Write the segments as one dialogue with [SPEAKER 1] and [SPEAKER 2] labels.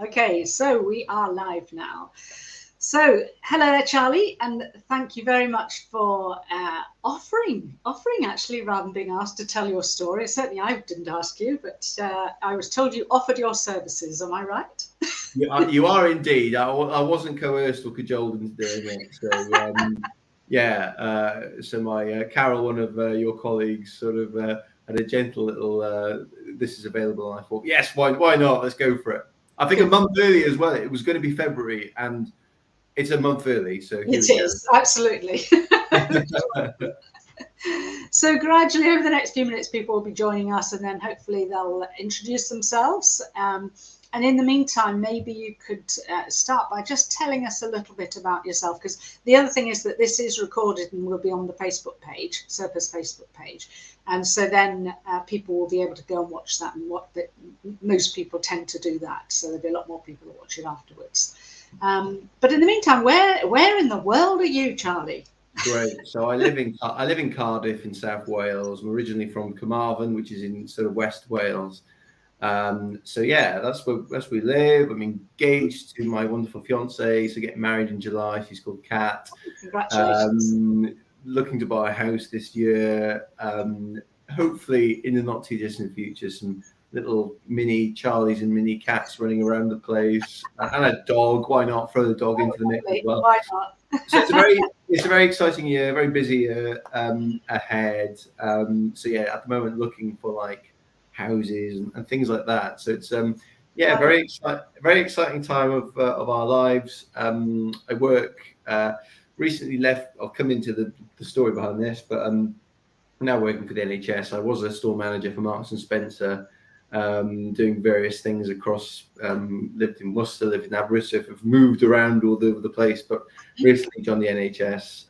[SPEAKER 1] Okay, so we are live now. So, hello there, Charlie, and thank you very much for offering actually, rather than being asked to tell your story. Certainly, I didn't ask you, but I was told you offered your services. Am I right?
[SPEAKER 2] You are indeed. I wasn't coerced or cajoled into doing it. So, so my Carole, one of your colleagues, sort of had a gentle little, this is available. And I thought, yes, why not? Let's go for it. I think a month early as well. It was going to be February, and it's a month early. So here
[SPEAKER 1] It
[SPEAKER 2] we
[SPEAKER 1] is, absolutely. So gradually over the next few minutes, people will be joining us, and then hopefully they'll introduce themselves. And in the meantime, maybe you could start by just telling us a little bit about yourself, because the other thing is that this is recorded and will be on the Facebook page, SIRPA's Facebook page. And so then people will be able to go and watch that, and most people tend to do that. So there'll be a lot more people that watch it afterwards. But in the meantime, where in the world are you, Charlie?
[SPEAKER 2] Great. So I live in Cardiff in South Wales. I'm originally from Carmarthen, which is in sort of West Wales. So yeah, that's where we live. I'm engaged to my wonderful fiance. So getting married in July. She's called Kat.
[SPEAKER 1] Congratulations.
[SPEAKER 2] Looking to buy a house this year. Hopefully in the not too distant future, some little mini Charlies and mini Cats running around the place, and a dog. Why not throw the dog into the mix as well?
[SPEAKER 1] Why not?
[SPEAKER 2] So it's a very exciting year, very busy year ahead. So yeah, at the moment looking for like houses and things like that. So it's very exciting time of our lives. I work recently left. I'll come into the story behind this, but I'm now working for the NHS. I was a store manager for Marks and Spencer. Doing various things across, lived in Worcester, lived in Aberystwyth, have moved around all over the place, but recently joined the NHS.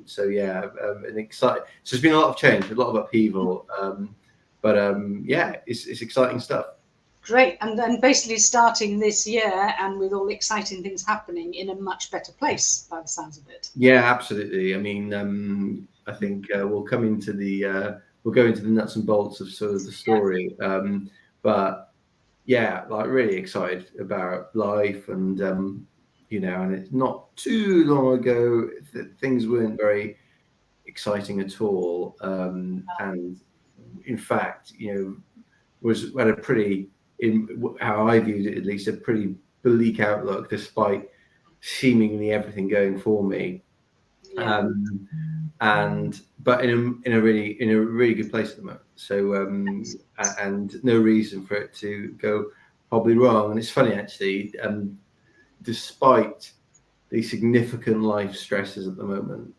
[SPEAKER 2] So there's been a lot of change, a lot of upheaval, it's exciting stuff.
[SPEAKER 1] Great, and then basically starting this year and with all the exciting things happening in a much better place by the sounds of it.
[SPEAKER 2] Yeah, absolutely. I mean, I think we'll go into the nuts and bolts of sort of the story. But yeah, like really excited about life, and and it's not too long ago that things weren't very exciting at all. And in fact, had a pretty, in how I viewed it at least, a pretty bleak outlook, despite seemingly everything going for me.
[SPEAKER 1] Yeah.
[SPEAKER 2] But in a really good place at the moment. So and no reason for it to go probably wrong. And it's funny actually, despite the significant life stresses at the moment,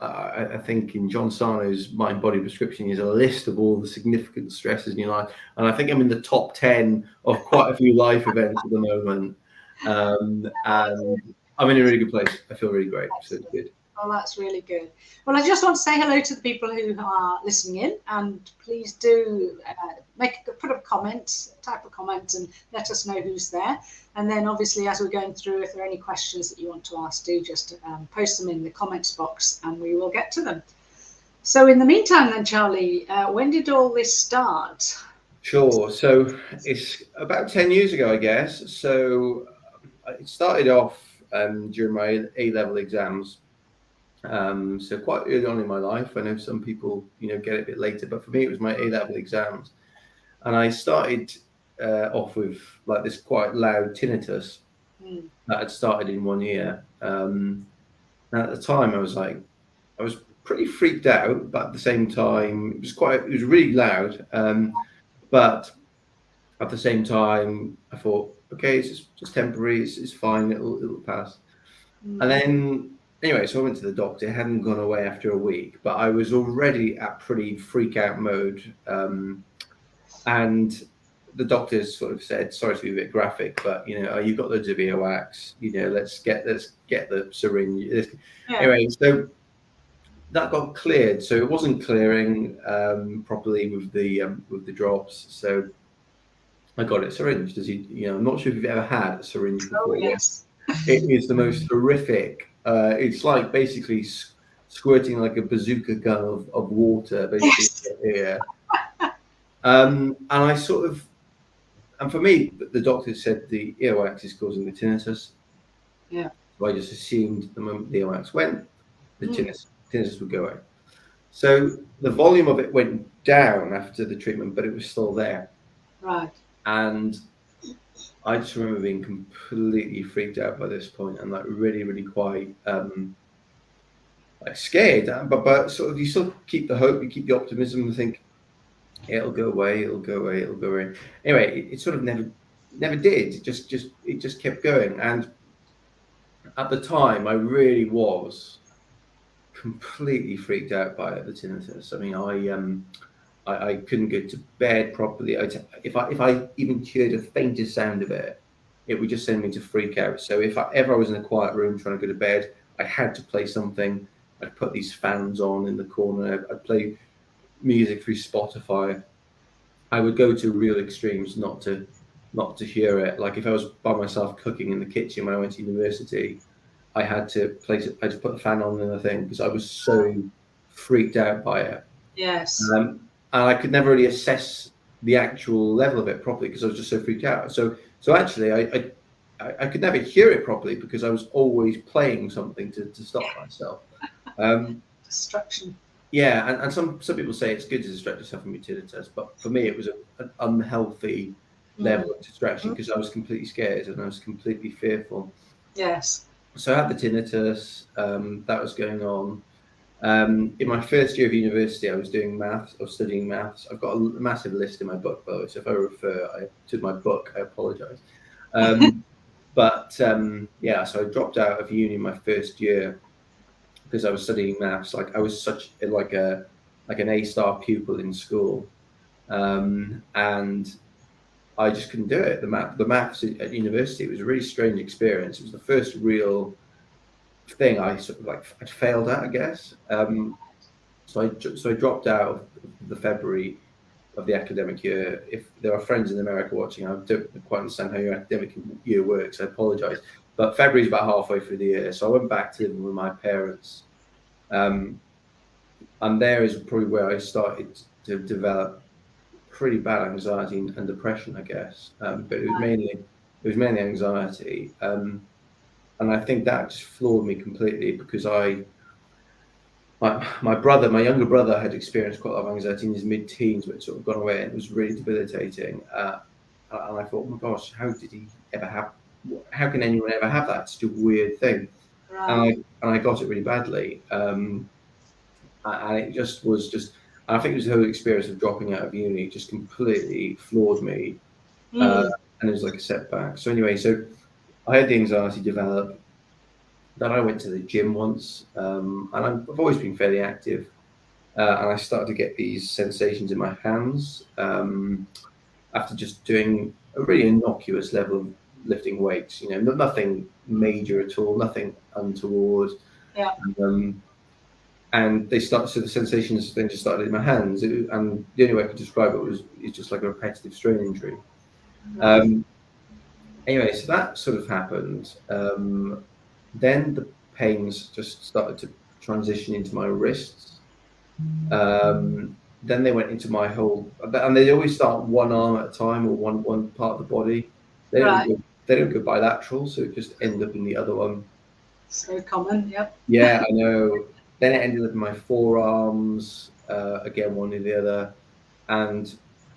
[SPEAKER 2] I think in John Sarno's Mind Body Prescription is a list of all the significant stresses in your life, and I think I'm in the top 10 of quite a few life events at the moment. And I'm in a really good place. I feel really great. So it's good.
[SPEAKER 1] Oh, that's really good. Well, I just want to say hello to the people who are listening in, and please do put a comment, type a comment, and let us know who's there. And then obviously, as we're going through, if there are any questions that you want to ask, do just post them in the comments box and we will get to them. So in the meantime then, Charlie, when did all this start?
[SPEAKER 2] Sure. So it's about 10 years ago, I guess. So it started off during my A-level exams. So quite early on in my life. I know some people, get it a bit later, but for me, it was my A-level exams. And I started off with like this quite loud tinnitus that had started in one ear. And at the time I was pretty freaked out, but at the same time, it was really loud. But at the same time, I thought, okay, it's just temporary. It's fine. It'll pass. And then, anyway, so I went to the doctor. It hadn't gone away after a week, but I was already at pretty freak out mode. And the doctors sort of said, sorry to be a bit graphic, but you've got loads of earwax. Let's get the syringe. Yeah. Anyway, so that got cleared. So it wasn't clearing properly with the drops. So I got it syringed. I'm not sure if you've ever had a syringe before.
[SPEAKER 1] Oh, yes.
[SPEAKER 2] It is the most horrific. It's like basically squirting like a bazooka gun of water, basically. Yes. And I sort of And for me, the doctor said the earwax is causing the tinnitus.
[SPEAKER 1] Yeah.
[SPEAKER 2] So I just assumed the moment the earwax went, the tinnitus would go away. So the volume of it went down after the treatment, but it was still there.
[SPEAKER 1] Right.
[SPEAKER 2] And I just remember being completely freaked out by this point, and like really, really quite like scared. But sort of you still keep the hope, you keep the optimism, and think it'll go away, it'll go away, it'll go away. Anyway, it sort of never did. It just kept going. And at the time, I really was completely freaked out by it, the tinnitus. I mean, I couldn't go to bed properly. If I even heard the faintest sound of it, it would just send me to freak out. So if I was in a quiet room trying to go to bed, I had to play something. I'd put these fans on in the corner. I'd play music through Spotify. I would go to real extremes not to hear it. Like if I was by myself cooking in the kitchen when I went to university, I had to put the fan on and the thing because I was so freaked out by it.
[SPEAKER 1] Yes.
[SPEAKER 2] And I could never really assess the actual level of it properly because I was just so freaked out. So actually, I could never hear it properly because I was always playing something to stop myself.
[SPEAKER 1] Distraction.
[SPEAKER 2] Yeah, and some people say it's good to distract yourself from your tinnitus, but for me, it was an unhealthy level of distraction because I was completely scared and I was completely fearful.
[SPEAKER 1] Yes.
[SPEAKER 2] So I had the tinnitus, that was going on. In my first year of university, I was doing maths. I was studying maths. I've got a massive list in my book, by the way. So if I refer to my book, I apologise. Yeah, so I dropped out of uni my first year because I was studying maths. Like I was such like an A-star pupil in school, and I just couldn't do it. The maths at university was a really strange experience. It was the first real thing I sort of like I'd failed at, I guess. So I dropped out of the February of the academic year. If there are friends in America watching, I don't quite understand how your academic year works. I apologise, but February is about halfway through the year, so I went back to living with my parents, and there is probably where I started to develop pretty bad anxiety and depression, I guess. But it was mainly anxiety. And I think that just floored me completely because my younger brother had experienced quite a lot of anxiety in his mid-teens, but it sort of gone away and it was really debilitating. And I thought, oh my gosh, how can anyone ever have that? It's such a weird thing.
[SPEAKER 1] Right.
[SPEAKER 2] And I got it really badly. And it just was I think it was the whole experience of dropping out of uni just completely floored me. And it was like a setback. So anyway, so I had the anxiety develop. Then I went to the gym once, and I've always been fairly active. And I started to get these sensations in my hands after just doing a really innocuous level of lifting weights. You know, nothing major at all, nothing untoward.
[SPEAKER 1] Yeah.
[SPEAKER 2] And the sensations then just started in my hands. And the only way I could describe it it's just like a repetitive strain injury. Anyway, so that sort of happened. Then the pains just started to transition into my wrists. Then they went into my whole, and they always start one arm at a time or one part of the body. They don't go bilateral, so it just end up in the other one.
[SPEAKER 1] So common, yep.
[SPEAKER 2] Yeah, I know. Then it ended up in my forearms, again, one or the other, and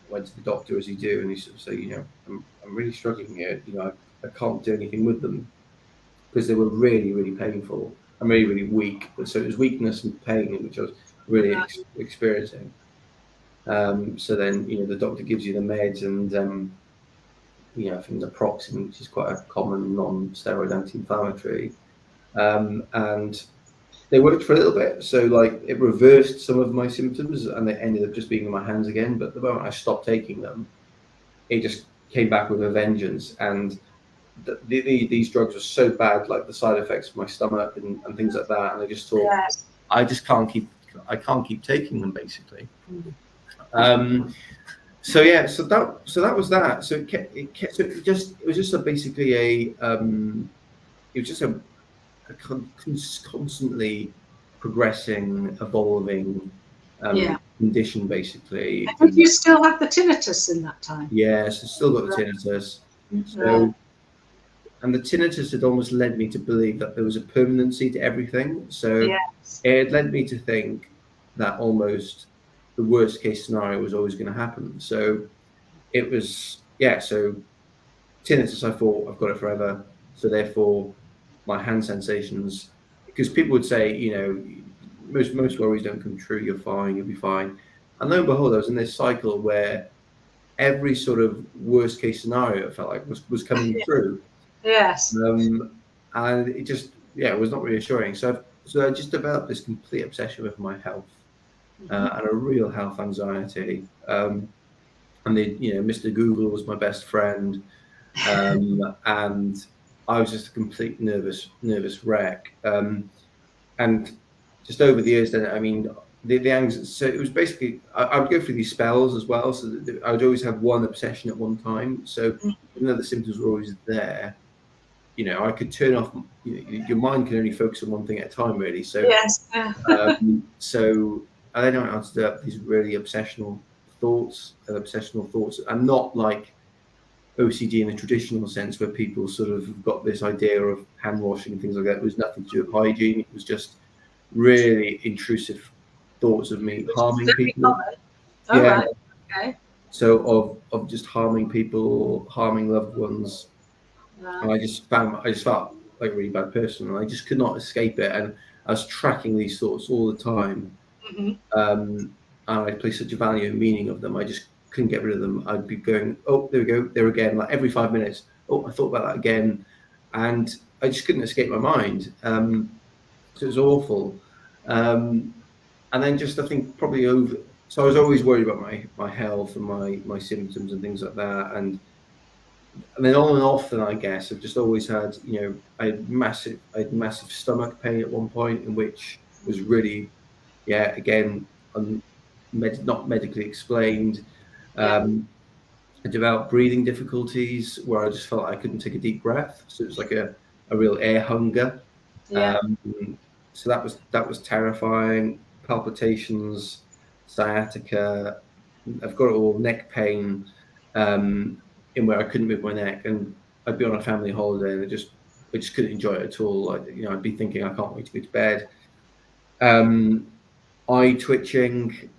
[SPEAKER 2] went to the doctor as you do, and he sort of said, you know, I'm really struggling here. You know, I can't do anything with them because they were really, really painful. I'm really, really weak. So it was weakness and pain, which I was really experiencing. So then, you know, the doctor gives you the meds and, you know, I think naproxen, which is quite a common non-steroid anti-inflammatory. And they worked for a little bit. So like it reversed some of my symptoms and they ended up just being in my hands again. But the moment I stopped taking them, it just came back with a vengeance. And these drugs were so bad, like the side effects of my stomach and things like that. And I just thought, I can't keep taking them basically. So that was that. So it was just basically constantly progressing, evolving condition basically.
[SPEAKER 1] And did you still have the tinnitus in that time?
[SPEAKER 2] Yes, I still got the tinnitus. So, and the tinnitus had almost led me to believe that there was a permanency to everything. So
[SPEAKER 1] Yes.
[SPEAKER 2] it had led me to think that almost the worst case scenario was always going to happen. So it was, so tinnitus, I thought, I've got it forever. So therefore, my hand sensations, because people would say, most worries don't come true. You're fine. You'll be fine. And lo and behold, I was in this cycle where every sort of worst case scenario it felt like was coming true.
[SPEAKER 1] Yes.
[SPEAKER 2] And it just, it was not reassuring. So I just developed this complete obsession with my health and a real health anxiety. And Mr. Google was my best friend. And I was just a complete nervous wreck. And just over the years, then, I mean, the anxiety. So it was basically I would go through these spells as well. So I would always have one obsession at one time. So even though the symptoms were always there, I could turn off. Your mind can only focus on one thing at a time, really. So
[SPEAKER 1] yes.
[SPEAKER 2] So I then went on to develop these really obsessional thoughts, and not like OCD in a traditional sense, where people sort of got this idea of hand washing and things like that. It was nothing to do with hygiene. It was just really intrusive thoughts of me harming people.
[SPEAKER 1] Right. Okay.
[SPEAKER 2] So of just harming people, harming loved ones. And I just felt like a really bad person, and I just could not escape it. And I was tracking these thoughts all the time. And I placed such a value and meaning of them. I just couldn't get rid of them. I'd be going, oh, there we go, there again, like every 5 minutes. Oh, I thought about that again. And I just couldn't escape my mind. So it was awful. And then just, I think, probably so I was always worried about my health and my symptoms and things like that. And then on and off, then I guess I've just always had, I had massive stomach pain at one point, in which was really, again, not medically explained. I developed breathing difficulties where I just felt I couldn't take a deep breath. So it was like a real air hunger. So that was terrifying. Palpitations, sciatica. I've got it all. Neck pain, in where I couldn't move my neck, and I'd be on a family holiday and I just couldn't enjoy it at all. I'd be thinking, I can't wait to go to bed. Eye twitching,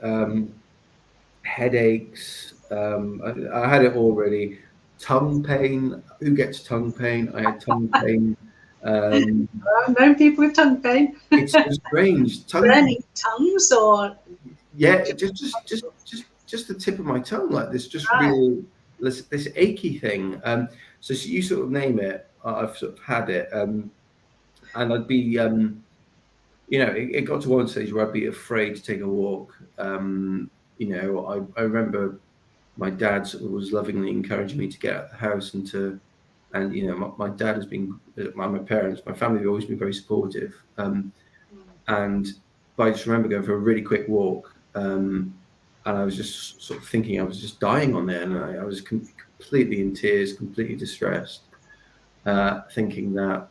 [SPEAKER 2] headaches. I had it already. Tongue pain. Who gets tongue pain? I had tongue pain.
[SPEAKER 1] I've known people with tongue pain.
[SPEAKER 2] It's strange.
[SPEAKER 1] Burning tongues, or
[SPEAKER 2] just the tip of my tongue, like this, just real this achy thing. So you sort of name it, I've sort of had it. And I'd be, it got to one stage where I'd be afraid to take a walk. I remember my dad sort of was lovingly encouraging me to get out of the house my dad has been, my parents, my family have always been very supportive. But I just remember going for a really quick walk, and I was just sort of thinking I was just dying on there, and I was completely in tears, completely distressed, thinking that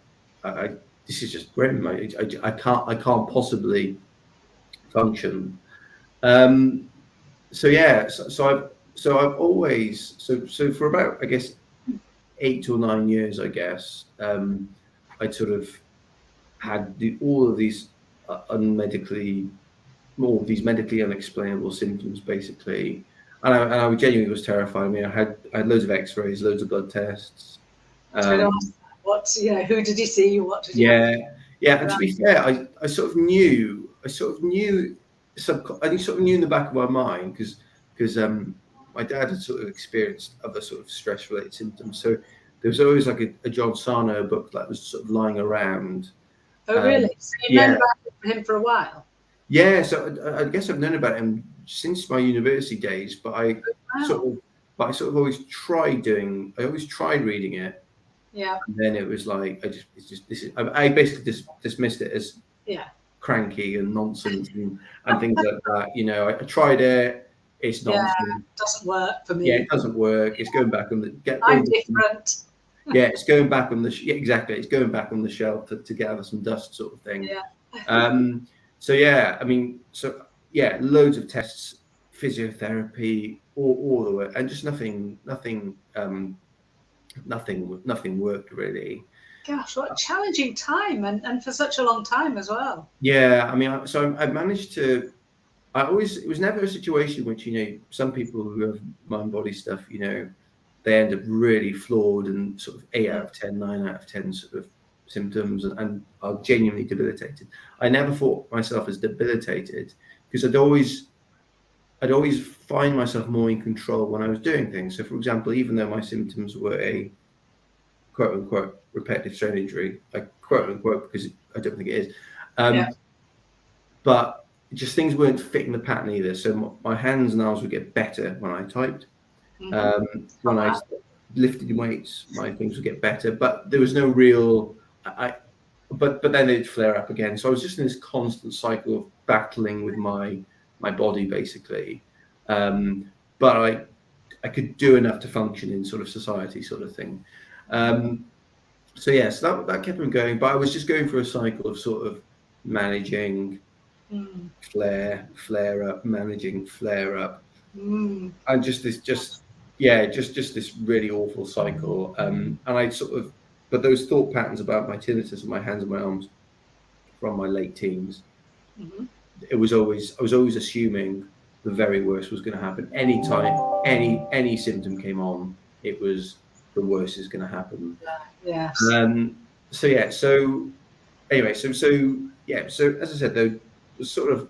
[SPEAKER 2] this is just grim. I can't possibly function. So I've always so for about, I guess, 8 or 9 years, I guess, I'd sort of had all of these medically unexplainable symptoms, basically, and I genuinely was terrified. I mean, I had loads of X-rays, loads of blood tests.
[SPEAKER 1] Who did you see? What did you?
[SPEAKER 2] And to be fair, I sort of knew in the back of my mind, because my dad had sort of experienced other sort of stress-related symptoms. So there was always like a John Sarno book that was sort of lying around.
[SPEAKER 1] Oh, really? So you've known about him for a while? Yeah,
[SPEAKER 2] so I guess I've known about him since my university days, but I sort of always tried reading it.
[SPEAKER 1] Yeah.
[SPEAKER 2] And then it was like, I basically dismissed it as cranky and nonsense and things like that. I tried it. It's nonsense.
[SPEAKER 1] Yeah, it doesn't work for me.
[SPEAKER 2] Yeah, it doesn't work. It's going back on
[SPEAKER 1] I'm different.
[SPEAKER 2] Yeah, it's going back on exactly. It's going back on the shelf to gather some dust, sort of thing.
[SPEAKER 1] Yeah.
[SPEAKER 2] Loads of tests physiotherapy, all the way, and just nothing worked really.
[SPEAKER 1] Gosh, what a challenging time, and for such a long time as well.
[SPEAKER 2] Yeah, I mean, so I managed to. It was never a situation which, some people who have mind body stuff, they end up really flawed and sort of 8 out of 10, 9 out of 10 sort of symptoms and are genuinely debilitated. I never thought myself as debilitated because I'd always find myself more in control when I was doing things. So, for example, even though my symptoms were a quote unquote repetitive strain injury, like quote unquote, because I don't think it is, but just things weren't fitting the pattern either. So my hands and arms would get better when I typed. When I lifted weights, my things would get better, but there was no real. But then they'd flare up again. So I was just in this constant cycle of battling with my body, basically. But I could do enough to function in sort of society, sort of thing. So that kept me going. But I was just going through a cycle of sort of managing. Flare up, managing flare up, and just this really awful cycle. And I but those thought patterns about my tinnitus in my hands and my arms from my late teens. I was always assuming the very worst was going to happen. Anytime any symptom came on, it was the worst is going to happen.
[SPEAKER 1] Yes.
[SPEAKER 2] So as I said, though, sort of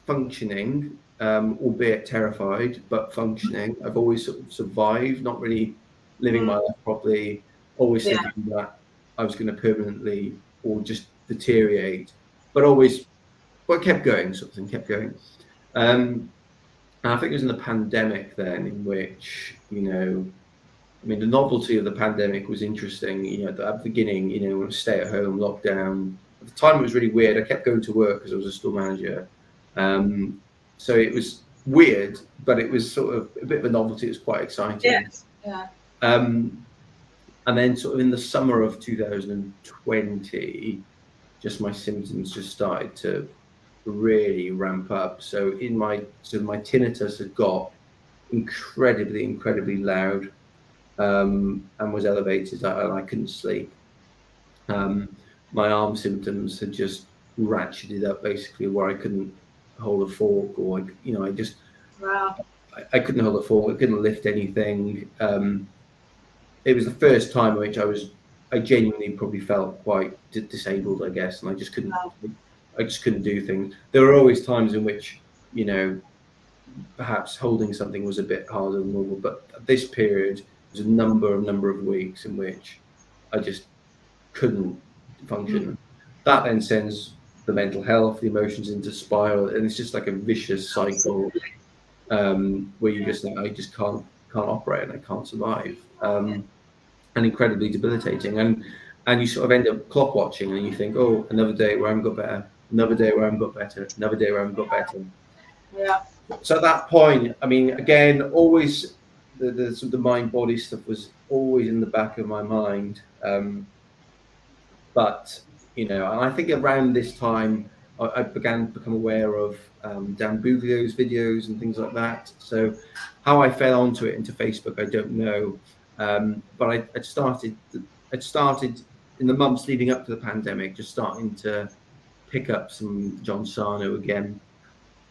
[SPEAKER 2] functioning, albeit terrified, but functioning. I've always sort of survived, not really living my life properly, always thinking that I was going to permanently or just deteriorate, but kept going, sort of thing, kept going. And I think it was in the pandemic then in which, the novelty of the pandemic was interesting. At the beginning, when stay at home, lockdown. At the time, it was really weird. I kept going to work because I was a store manager. So it was weird, but it was sort of a bit of a novelty. It was quite exciting.
[SPEAKER 1] Yes. Yeah.
[SPEAKER 2] And then sort of in the summer of 2020, just my symptoms just started to really ramp up. So my tinnitus had got incredibly loud, and was elevated, and I couldn't sleep. My arm symptoms had just ratcheted up, basically, where I couldn't hold a fork, or I just I couldn't hold a fork. I couldn't lift anything. It was the first time in which I genuinely probably felt quite disabled, I guess, and I just couldn't do things. There were always times in which perhaps holding something was a bit harder than normal, but this period was a number of weeks in which I just couldn't function. That then sends the mental health, the emotions into spiral, and it's just like a vicious cycle where you just think, I just can't operate and I can't survive, and incredibly debilitating. And you sort of end up clock watching, and you think, oh, another day where I haven't got better, another day where I haven't got better, another day where I haven't got better.
[SPEAKER 1] Yeah.
[SPEAKER 2] So at that point, I mean, again, always the sort of mind body stuff was always in the back of my mind. But and I think around this time, I began to become aware of Dan Buglio's videos and things like that. So how I fell onto it into Facebook, I don't know. But I'd started in the months leading up to the pandemic, just starting to pick up some John Sarno again.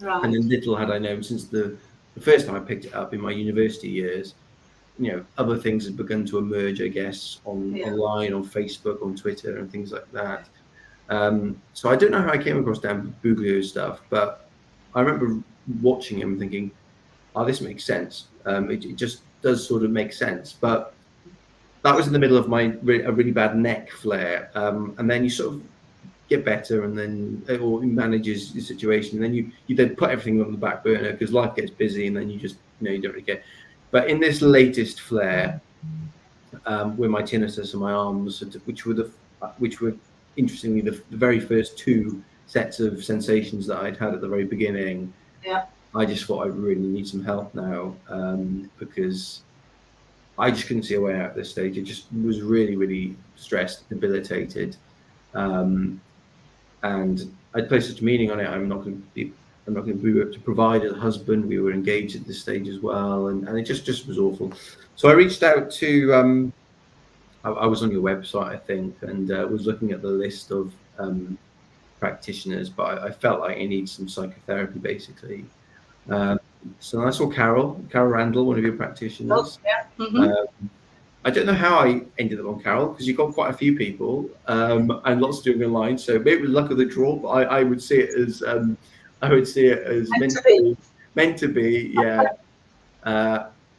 [SPEAKER 1] Right.
[SPEAKER 2] And then little had I known, since the first time I picked it up in my university years, other things had begun to emerge, I guess, online, on Facebook, on Twitter, and things like that. So I don't know how I came across Dan Buglio's stuff, but I remember watching him thinking, oh, this makes sense. It just does sort of make sense. But that was in the middle of a really bad neck flare. And then you sort of get better, and then or manages the situation. And then you then put everything on the back burner because life gets busy, and then you just, you don't really care. But in this latest flare, with my tinnitus and my arms, which were interestingly the very first two sets of sensations that I'd had at the very beginning, I just thought I really need some help now, because I just couldn't see a way out at this stage. It just was really stressed, debilitated, and I'd placed such meaning on it. I'm not going to be I'm not going to be able to provide as a husband. We were engaged at this stage as well, and it just was awful. So I reached out to I was on your website, I think, and was looking at the list of practitioners, but I felt like I need some psychotherapy, basically. So I saw Carole Randell, one of your practitioners. I don't know how I ended up on Carole, because you've got quite a few people and lots doing online. So maybe it was luck of the draw, but I would see it as meant to be, yeah.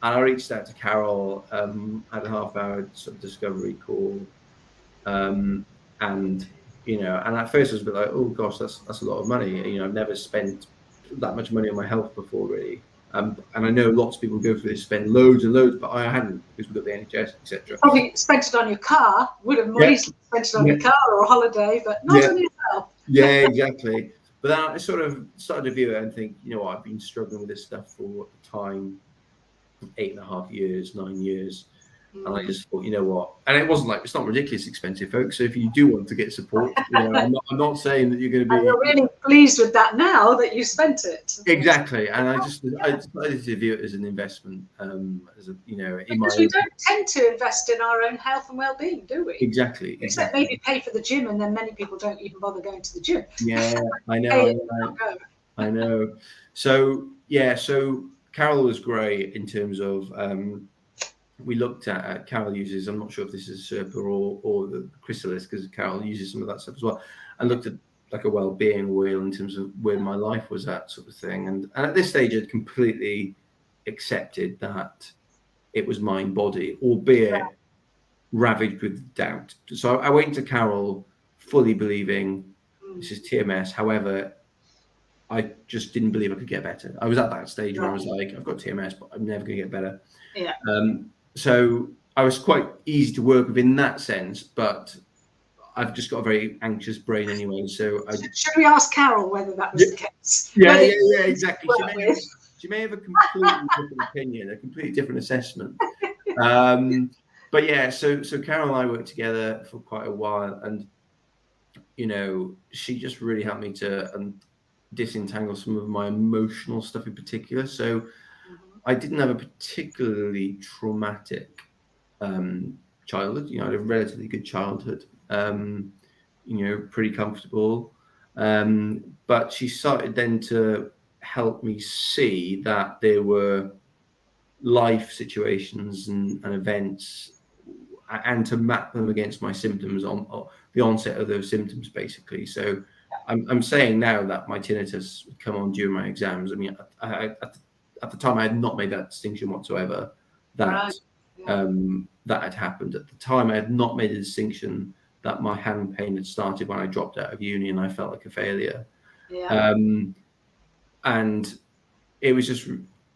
[SPEAKER 2] And I reached out to Carole, had a half-hour sort of discovery call, and and at first I was a bit like, oh gosh, that's a lot of money. I've never spent that much money on my health before, really. And I know lots of people go through this, spend loads and loads, but I hadn't, because we've got the NHS, etc.
[SPEAKER 1] Probably spent it on your car. Would have more easily spent it on your car or a holiday, but not on yourself.
[SPEAKER 2] Yeah, exactly. But then I sort of started to view it and think, I've been struggling with this stuff for at the time 8.5 years, 9 years. And I just thought, and it wasn't like, it's not ridiculously expensive, folks. So if you do want to get support, I'm not saying that you're going to be.
[SPEAKER 1] And you're really pleased with that now that you spent it.
[SPEAKER 2] Exactly, and I decided to view it as an investment, because we
[SPEAKER 1] don't tend to invest in our own health and well-being, do we?
[SPEAKER 2] Exactly.
[SPEAKER 1] Except maybe pay for the gym, and then many people don't even bother going to the gym.
[SPEAKER 2] Yeah, I know. So Carole was great in terms of. We looked at Carole uses, I'm not sure if this is SIRPA or the Chrysalis, because Carole uses some of that stuff as well, and looked at like a well-being wheel in terms of where my life was at, sort of thing. And at this stage, I'd completely accepted that it was mind body, albeit ravaged with doubt. So I went to Carole fully believing this is TMS. However, I just didn't believe I could get better. I was at that stage where I was like, I've got TMS, but I'm never going to get better.
[SPEAKER 1] Yeah.
[SPEAKER 2] So I was quite easy to work with in that sense, but I've just got a very anxious brain anyway. So
[SPEAKER 1] should we ask Carole whether that was the case?
[SPEAKER 2] Yeah, exactly. She may have a completely different opinion, a completely different assessment. But yeah, so Carole and I worked together for quite a while, and she just really helped me to disentangle some of my emotional stuff in particular. So I didn't have a particularly traumatic childhood. I had a relatively good childhood. Pretty comfortable. But she started then to help me see that there were life situations and events, and to map them against my symptoms on the onset of those symptoms, basically. So I'm saying now that my tinnitus would come on during my exams. I mean, at the time, I had not made that distinction whatsoever. That had happened. At the time, I had not made a distinction that my hand pain had started when I dropped out of uni and I felt like a failure.
[SPEAKER 1] Yeah.
[SPEAKER 2] And it was just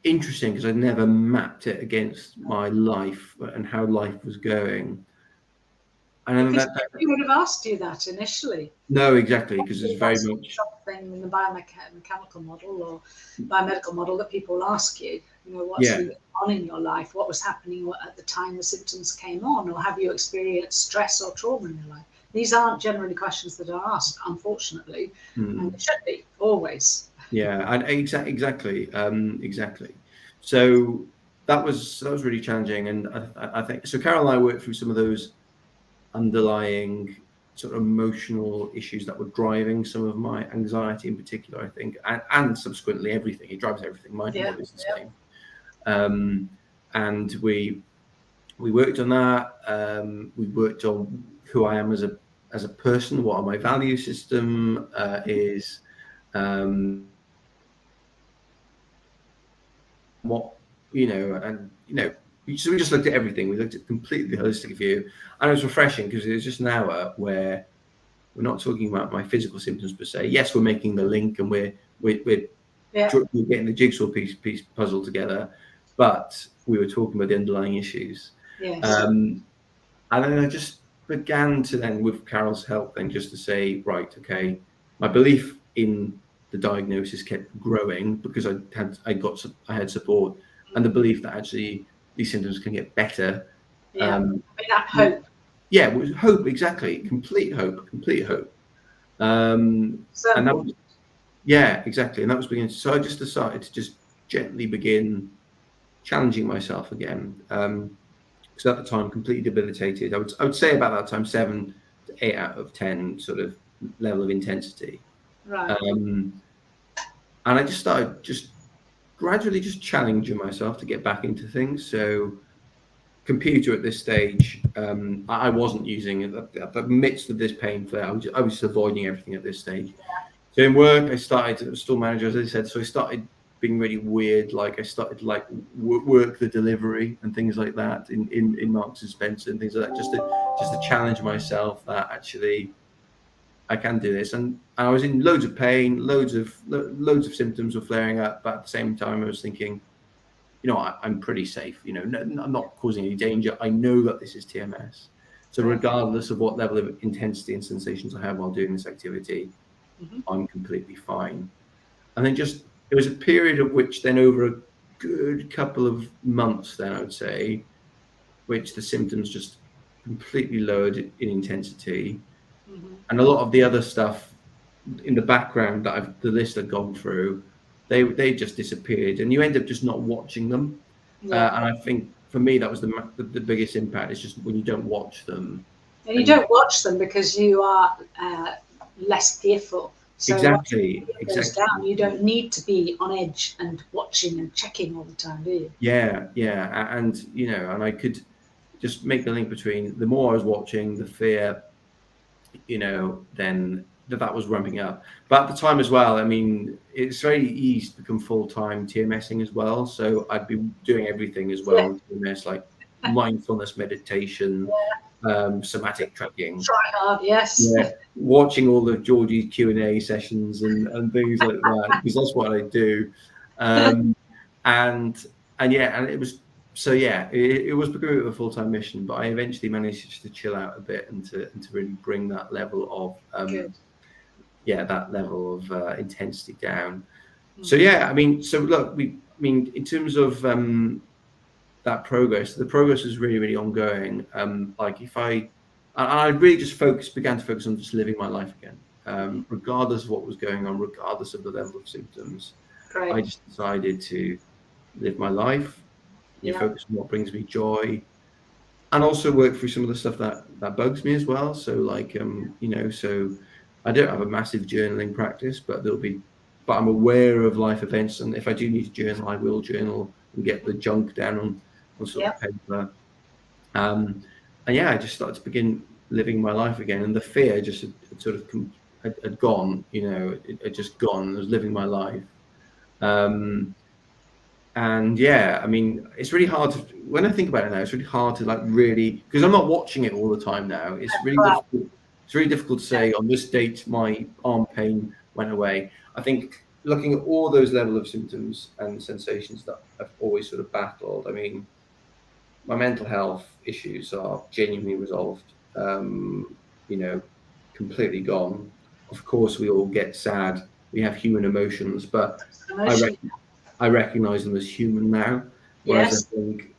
[SPEAKER 2] interesting because I never mapped it against my life and how life was going. And
[SPEAKER 1] we would have asked you that initially.
[SPEAKER 2] No, exactly, because it's very much
[SPEAKER 1] something in the biomechanical model or biomedical model that people ask you. What's going on in your life? What was happening at the time the symptoms came on, or have you experienced stress or trauma in your life? These aren't generally questions that are asked, unfortunately, and it should be always.
[SPEAKER 2] Yeah, and exactly. So that was really challenging, and I think so. Carole and I worked through some of those underlying sort of emotional issues that were driving some of my anxiety in particular, I think, and subsequently everything. It drives everything. My body is the same. And we worked on that. We worked on who I am as a person, what my value system is, so we just looked at everything. We looked at completely holistic view, and it was refreshing because it was just an hour where we're not talking about my physical symptoms per se. Yes, we're making the link and we're getting the jigsaw piece puzzle together, but we were talking about the underlying issues.
[SPEAKER 1] Yes.
[SPEAKER 2] And then I just began to then, with Carole's help, then just to say, right, okay, my belief in the diagnosis kept growing because I had support, and the belief that actually these symptoms can get better.
[SPEAKER 1] That hope.
[SPEAKER 2] Yeah, it was hope, exactly. Complete hope. And that was, Yeah, exactly. And that was beginning. So I just decided to just gently begin challenging myself again. Because at the time, completely debilitated. I would say about that time, 7 to 8 out of 10 sort of level of intensity.
[SPEAKER 1] Right.
[SPEAKER 2] And I just started just gradually just challenging myself to get back into things. So computer at this stage, I wasn't using it. At the midst of this pain flare, I was avoiding everything at this stage. So in work, I started as a store manager, as I said. So I started being really weird. Like I started like work the delivery and things like that in Marks and Spencer and things like that, just to challenge myself that actually I can do this. And I was in loads of pain, loads of symptoms were flaring up, but at the same time, I was thinking, I'm pretty safe. I'm not causing any danger. I know that this is TMS. So regardless of what level of intensity and sensations I have while doing this activity, I'm completely fine. And then it was a period of which then over a good couple of months then I would say, which the symptoms just completely lowered in intensity. And a lot of the other stuff in the background that the list had gone through, they just disappeared, and you end up just not watching them. And I think for me that was the biggest impact. It's just when you don't watch them.
[SPEAKER 1] And you don't watch them because you are less fearful. So
[SPEAKER 2] Exactly.
[SPEAKER 1] It goes down. You don't need to be on edge and watching and checking all the time, do you?
[SPEAKER 2] Yeah. And and I could just make the link between the more I was watching, the fear, then that was ramping up. But at the time as well, I mean, it's very easy to become full-time TMSing as well. So I'd be doing everything as well in TMS, like mindfulness meditation, somatic tracking.
[SPEAKER 1] Try hard, yes.
[SPEAKER 2] Yeah, watching all of Georgie's Q&A sessions and things like that, because that's what I do. And it was it was becoming a full-time mission, but I eventually managed to chill out a bit and to really bring that level of that level of intensity down. So I mean, so look, in terms of that progress, the progress is really, really ongoing. Like if I really just began to focus on just living my life again, regardless of what was going on, regardless of the level of symptoms.
[SPEAKER 1] Great.
[SPEAKER 2] I just decided to live my life, focus on what brings me joy, and also work through some of the stuff that bugs me as well. So like, so I don't have a massive journaling practice, but I'm aware of life events, and if I do need to journal, I will journal and get the junk down on sort of paper. And I just started to begin living my life again, and the fear just had gone. It had just gone. I was living my life. And I mean, it's really hard when I think about it now, it's really hard to because I'm not watching it all the time now. It's really difficult. It's really difficult to say on this date my arm pain went away. I think looking at all those level of symptoms and sensations that I've always sort of battled. I mean, my mental health issues are genuinely resolved. Completely gone. Of course, we all get sad. We have human emotions, but I recognize them as human now. Whereas I think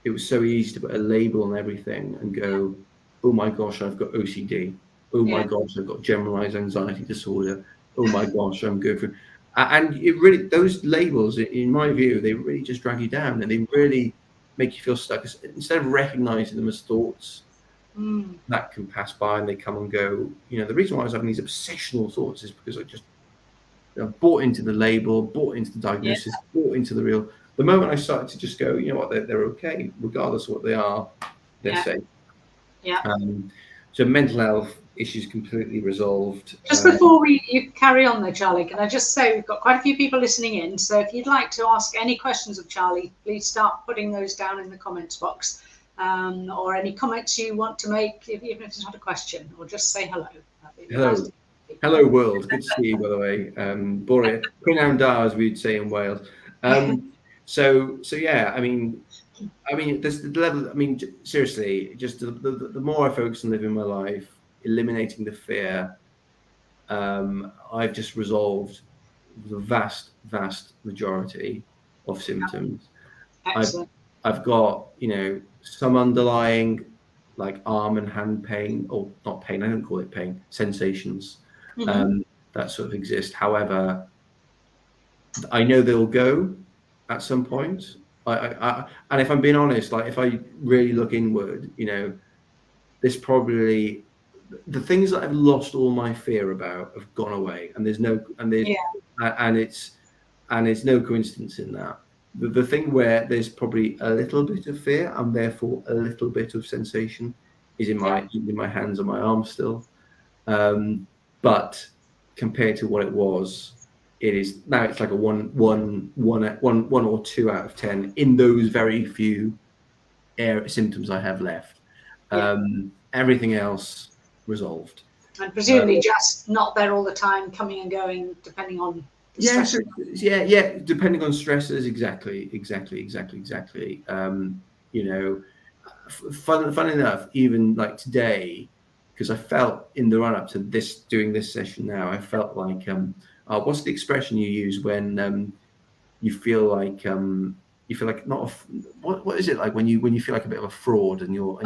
[SPEAKER 2] it was so easy to put a label on everything and go, oh my gosh, I've got OCD. Oh my gosh, I've got generalized anxiety disorder. Oh my gosh, I'm going through. And it really, those labels, in my view, they really just drag you down, and they really make you feel stuck. Instead of recognizing them as thoughts that can pass by and they come and go. The reason why I was having these obsessional thoughts is because I bought into the label, bought into the diagnosis, bought into the real. The moment I started to just go, you know what, they're okay, regardless of what they are, they're safe. So mental health issues completely resolved.
[SPEAKER 1] Just before you carry on there, Charlie, can I just say we've got quite a few people listening in. So if you'd like to ask any questions of Charlie, please start putting those down in the comments box, or any comments you want to make, even if it's not a question, or just say hello.
[SPEAKER 2] Hello. Hello, world. Good to see you, by the way. Boria, Queen Da, as we'd say in Wales. So I mean, there's the level. I mean, seriously, just the more I focus on living my life, eliminating the fear, I've just resolved the vast majority of symptoms.
[SPEAKER 1] Excellent.
[SPEAKER 2] I've got some underlying like arm and hand pain, or not pain. I don't call it pain. Sensations. that sort of exist. However, I know they'll go at some point. And if I'm being honest, like if I really look inward, you know, there's probably the things that I've lost all my fear about have gone away, and there's no, and there's, and it's no coincidence in that. The thing where there's probably a little bit of fear and therefore a little bit of sensation is in my hands and my arms still. But compared to what it was, it is now, it's like a one or 2 out of 10 in those very few symptoms I have left. Everything else resolved.
[SPEAKER 1] And presumably just not there all the time, coming and going, depending on the stress.
[SPEAKER 2] Depending on stresses, exactly. You know, fun enough, even like today, because I felt in the run up to this, doing this session now, I felt like, what's the expression you use when you feel like not what is it like when you feel like a bit of a fraud and you're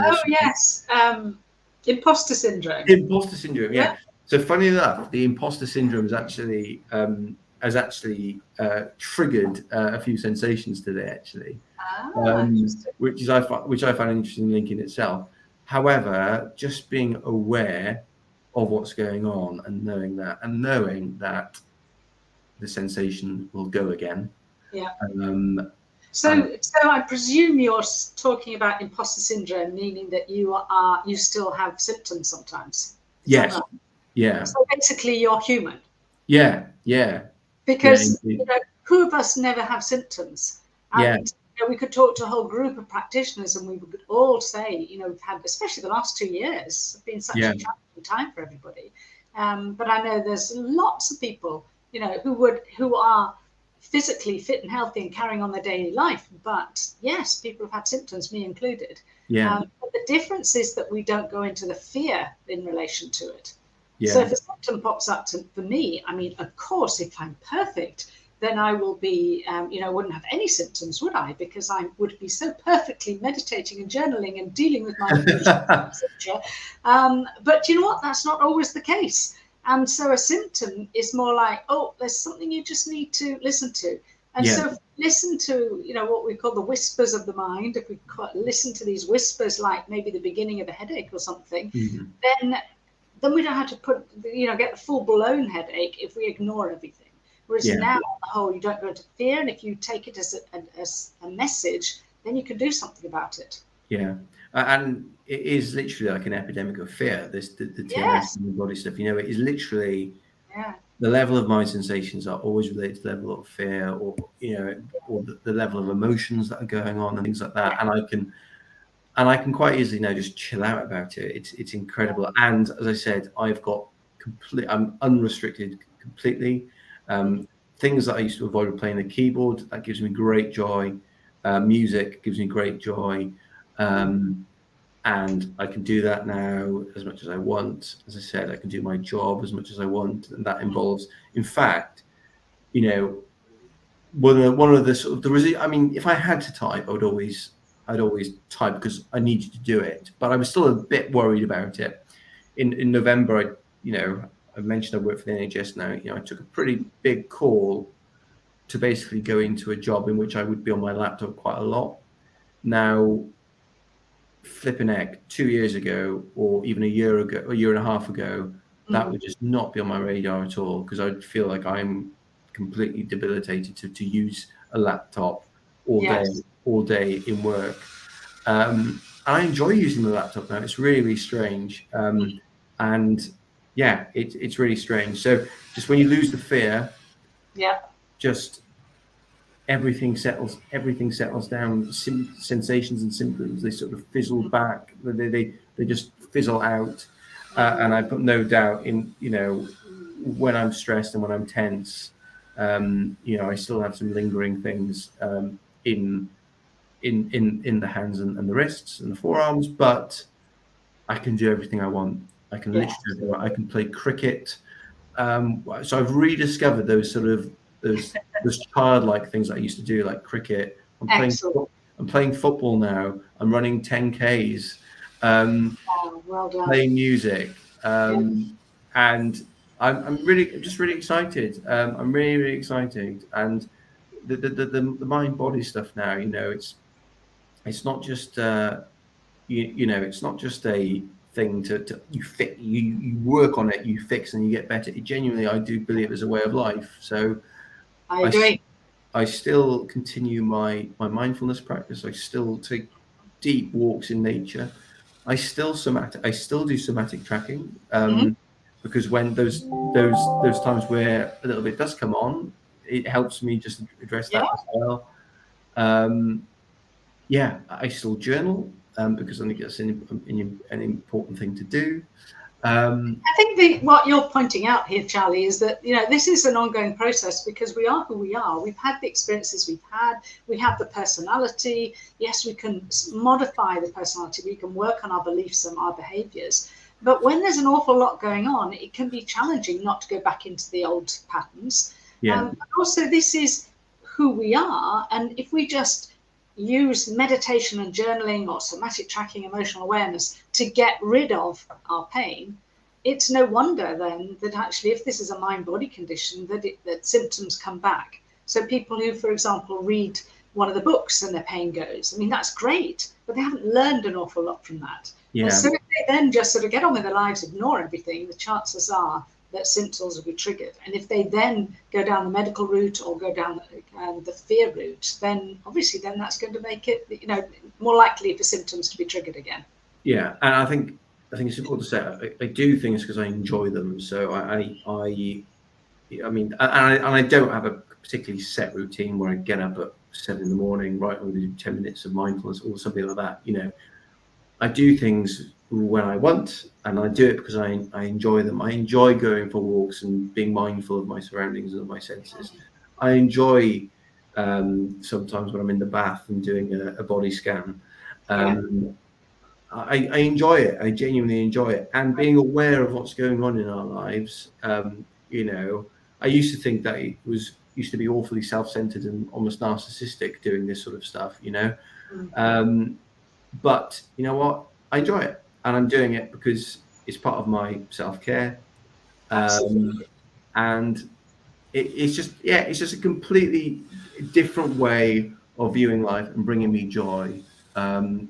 [SPEAKER 1] imposter syndrome.
[SPEAKER 2] Imposter syndrome, yeah. So funny enough, the imposter syndrome is actually triggered a few sensations today, actually, which I find an interesting link in itself. However, just being aware of what's going on and knowing that the sensation will go again.
[SPEAKER 1] So I presume you're talking about imposter syndrome, meaning that you still have symptoms sometimes.
[SPEAKER 2] Yes. Right? Yeah.
[SPEAKER 1] So basically, you're human.
[SPEAKER 2] Yeah.
[SPEAKER 1] Because who of us never have symptoms? And we could talk to a whole group of practitioners, and we would all say, we've had, especially the last 2 years, have been such a challenging time for everybody. But I know there's lots of people, who are physically fit and healthy and carrying on their daily life. But yes, people have had symptoms, me included. But the difference is that we don't go into the fear in relation to it. So if a symptom pops up for me, I mean, of course, if I'm perfect, then I will be, wouldn't have any symptoms, would I? Because I would be so perfectly meditating and journaling and dealing with my emotions, etc. But you know what? That's not always the case. And so a symptom is more like, oh, there's something you just need to listen to. And so if we listen to, what we call the whispers of the mind, if we listen to these whispers, like maybe the beginning of a headache or something, then we don't have to get the full blown headache if we ignore everything. Whereas now, on the whole, you don't go into fear, and if you take it as a message, then you can do something about it.
[SPEAKER 2] Yeah, and it is literally like an epidemic of fear. The TMS and the body stuff. It is literally the level of my sensations are always related to the level of fear, or or the level of emotions that are going on and things like that. And I can quite easily now just chill out about it. It's incredible. And as I said, I'm unrestricted completely. Things that I used to avoid were playing the keyboard. That gives me great joy. Music gives me great joy. And I can do that now as much as I want. As I said, I can do my job as much as I want. And that involves, in fact, one of the sort of if I had to type, I'd always type because I needed to do it. But I was still a bit worried about it. In November, I mentioned I work for the NHS now. I took a pretty big call to basically go into a job in which I would be on my laptop quite a lot. Now, flipping heck, 2 years ago, or even a year and a half ago, that would just not be on my radar at all, because I'd feel like I'm completely debilitated to use a laptop all day in work. I enjoy using the laptop now. It's really, really strange. And yeah, it's really strange. So just when you lose the fear, just everything settles down. Sensations and symptoms, they sort of fizzle back. They just fizzle out. And I've got no doubt in when I'm stressed and when I'm tense, I still have some lingering things in the hands and the wrists and the forearms, but I can do everything I want. I can literally, I can play cricket. So I've rediscovered those childlike things that I used to do, like cricket. I'm playing football now. I'm running 10Ks.
[SPEAKER 1] Well done.
[SPEAKER 2] Playing music, and I'm just really excited. I'm really excited, and the mind body stuff now. It's not just it's not just a thing to you work on it, you fix, and you get better. It genuinely, I do believe, is a way of life. So
[SPEAKER 1] I
[SPEAKER 2] I
[SPEAKER 1] agree.
[SPEAKER 2] I still continue my mindfulness practice. I still take deep walks in nature. I still do somatic tracking,
[SPEAKER 1] Mhm.
[SPEAKER 2] because when those times where a little bit does come on, it helps me just address
[SPEAKER 1] Yeah.
[SPEAKER 2] that as well. Um, yeah, I still journal, because I think that's an important thing to do.
[SPEAKER 1] I think what you're pointing out here, Charlie, is that this is an ongoing process because we are who we are. We've had the experiences we've had. We have the personality. Yes, we can modify the personality. We can work on our beliefs and our behaviours. But when there's an awful lot going on, it can be challenging not to go back into the old patterns.
[SPEAKER 2] Yeah,
[SPEAKER 1] But also, this is who we are, and if we just use meditation and journaling or somatic tracking, emotional awareness to get rid of our pain, it's no wonder then that actually, if this is a mind-body condition, that symptoms come back. So people who, for example, read one of the books and their pain goes, I mean, that's great, but they haven't learned an awful lot from that. And
[SPEAKER 2] yeah,
[SPEAKER 1] so if they then just sort of get on with their lives, ignore everything, the chances are that symptoms will be triggered. And if they then go down the medical route or go down the fear route, then obviously then that's going to make it, more likely for symptoms to be triggered again.
[SPEAKER 2] yeah. And I think it's important to say I do things because I enjoy them. So I mean, and I don't have a particularly set routine where I get up at 7 in the morning, right? I'm going to do 10 minutes of mindfulness or something like that. I do things when I want, and I do it because I enjoy them. I enjoy going for walks and being mindful of my surroundings and of my senses. I enjoy, sometimes when I'm in the bath and doing a body scan.
[SPEAKER 1] Yeah.
[SPEAKER 2] Um, I enjoy it. I genuinely enjoy it, and being aware of what's going on in our lives. I used to think that it used to be awfully self-centered and almost narcissistic doing this sort of stuff.
[SPEAKER 1] Mm.
[SPEAKER 2] But you know what? I enjoy it, and I'm doing it because it's part of my self-care,
[SPEAKER 1] Absolutely.
[SPEAKER 2] and it's just a completely different way of viewing life and bringing me joy.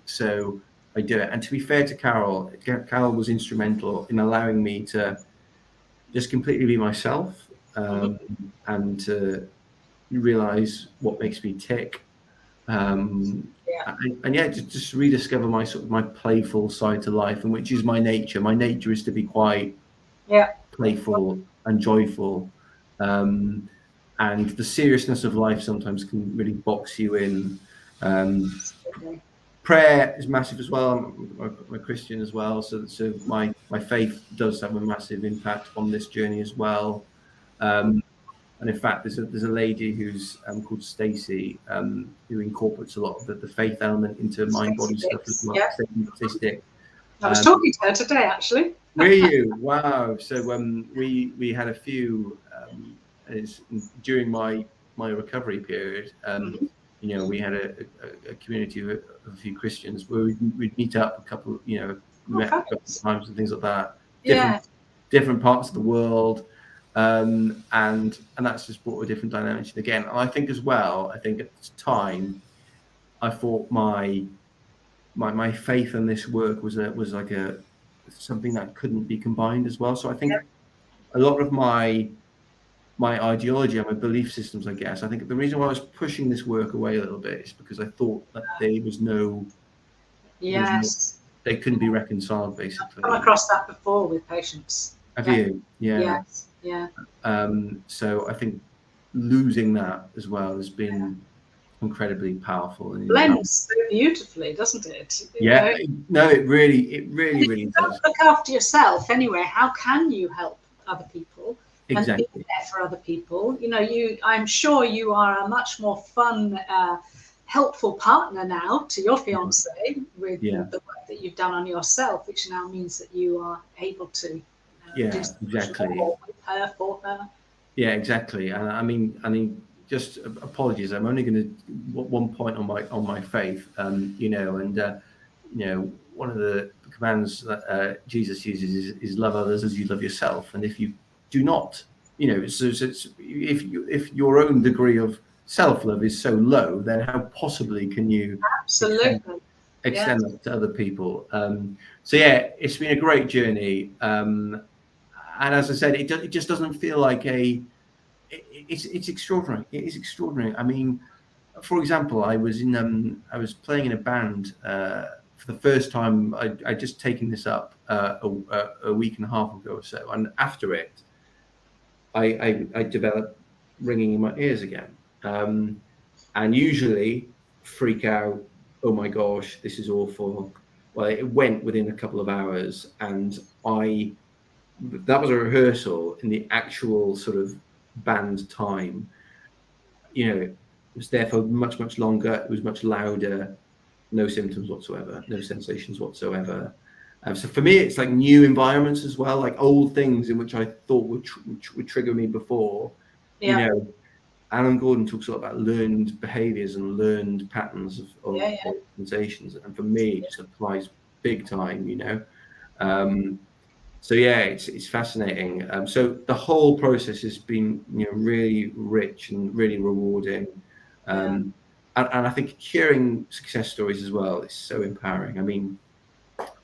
[SPEAKER 2] So I do it. And to be fair to Carole was instrumental in allowing me to just completely be myself,
[SPEAKER 1] Mhm.
[SPEAKER 2] and to realize what makes me tick.
[SPEAKER 1] Yeah.
[SPEAKER 2] And yeah, just rediscover my sort of my playful side to life, and which is my nature. My nature is to be quite
[SPEAKER 1] Yeah.
[SPEAKER 2] playful and joyful. Um, and the seriousness of life sometimes can really box you in. Um,
[SPEAKER 1] Okay.
[SPEAKER 2] prayer is massive as well. I'm a Christian as well, so my faith does have a massive impact on this journey as well. Um, and in fact, there's a lady who's called Stacey, who incorporates a lot of the faith element into mind body stuff as well.
[SPEAKER 1] Yeah.
[SPEAKER 2] Stacey Dick.
[SPEAKER 1] I was
[SPEAKER 2] Um,
[SPEAKER 1] talking to her today, actually.
[SPEAKER 2] Were you? Wow. So we had a few, during my recovery period.
[SPEAKER 1] Mhm.
[SPEAKER 2] We had a community of a few Christians where we'd meet up a couple. We
[SPEAKER 1] Oh,
[SPEAKER 2] met a couple of
[SPEAKER 1] fabulous.
[SPEAKER 2] times and things like that.
[SPEAKER 1] Yeah.
[SPEAKER 2] Different parts of the world, and that's just brought a different dimension again. And I think as well. I think at the time, I thought my faith in this work was like a something that couldn't be combined as well. So I think a lot of my ideology and my belief systems, I guess, I think the reason why I was pushing this work away a little bit is because I thought that there was no
[SPEAKER 1] Yes.
[SPEAKER 2] they couldn't be reconciled
[SPEAKER 1] I've come
[SPEAKER 2] basically.
[SPEAKER 1] across that before with patients.
[SPEAKER 2] Have
[SPEAKER 1] Yeah.
[SPEAKER 2] you? Yeah.
[SPEAKER 1] Yes. Yeah.
[SPEAKER 2] So I think losing that as well has been incredibly powerful and empowering.
[SPEAKER 1] Blends so beautifully, doesn't it?
[SPEAKER 2] Yeah, no, it
[SPEAKER 1] And
[SPEAKER 2] really,
[SPEAKER 1] if
[SPEAKER 2] really
[SPEAKER 1] you
[SPEAKER 2] does.
[SPEAKER 1] don't look after yourself anyway, how can you help other people and be
[SPEAKER 2] Exactly.
[SPEAKER 1] there for other people? I'm sure you are a much more fun, helpful partner now to your fiance with
[SPEAKER 2] Yeah.
[SPEAKER 1] the work that you've done on yourself, which now means that you are able to do
[SPEAKER 2] Yeah,
[SPEAKER 1] so much
[SPEAKER 2] exactly.
[SPEAKER 1] more with her, for her.
[SPEAKER 2] Yeah, exactly. And I mean, just apologies. I'm only going to one point on my faith. One of the commands that Jesus uses is love others as you love yourself. And if you do not, so it's, if your own degree of self-love is so low, then how possibly can you
[SPEAKER 1] Absolutely.
[SPEAKER 2] extend that to other people? So yeah, it's been a great journey. And as I said, it just doesn't feel like it's extraordinary. It is extraordinary. I mean, for example, I was playing in a band for the first time. I just taken this up a week and a half ago or so, and after it, I developed ringing in my ears again, and usually freak out. Oh my gosh, this is awful. Well, it went within a couple of hours, and that was a rehearsal. In the actual sort of band time, it was there for much longer. It was much louder. No symptoms whatsoever. No sensations whatsoever. So for me, it's like new environments as well, like old things in which I thought would trigger me before.
[SPEAKER 1] Yeah.
[SPEAKER 2] Alan Gordon talks a lot about learned behaviors and learned patterns of sensations, and for me, it just applies big time. So yeah, it's fascinating. So the whole process has been really rich and really rewarding. And I think hearing success stories as well is so empowering. I mean,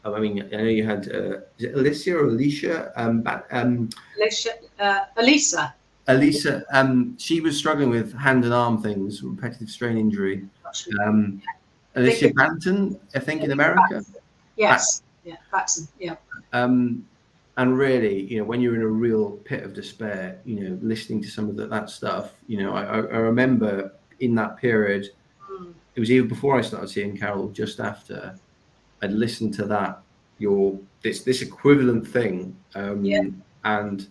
[SPEAKER 2] I know you had is it Alicia or Alicia?
[SPEAKER 1] Elisa.
[SPEAKER 2] Elisa, she was struggling with hand and arm things, repetitive strain injury. Alicia Banton, I think, in America.
[SPEAKER 1] Yes, Batson, yeah.
[SPEAKER 2] And really, when you're in a real pit of despair, listening to some of that stuff, I remember in that period, it was even before I started seeing Carole, just after, I'd listened to that, this equivalent thing, and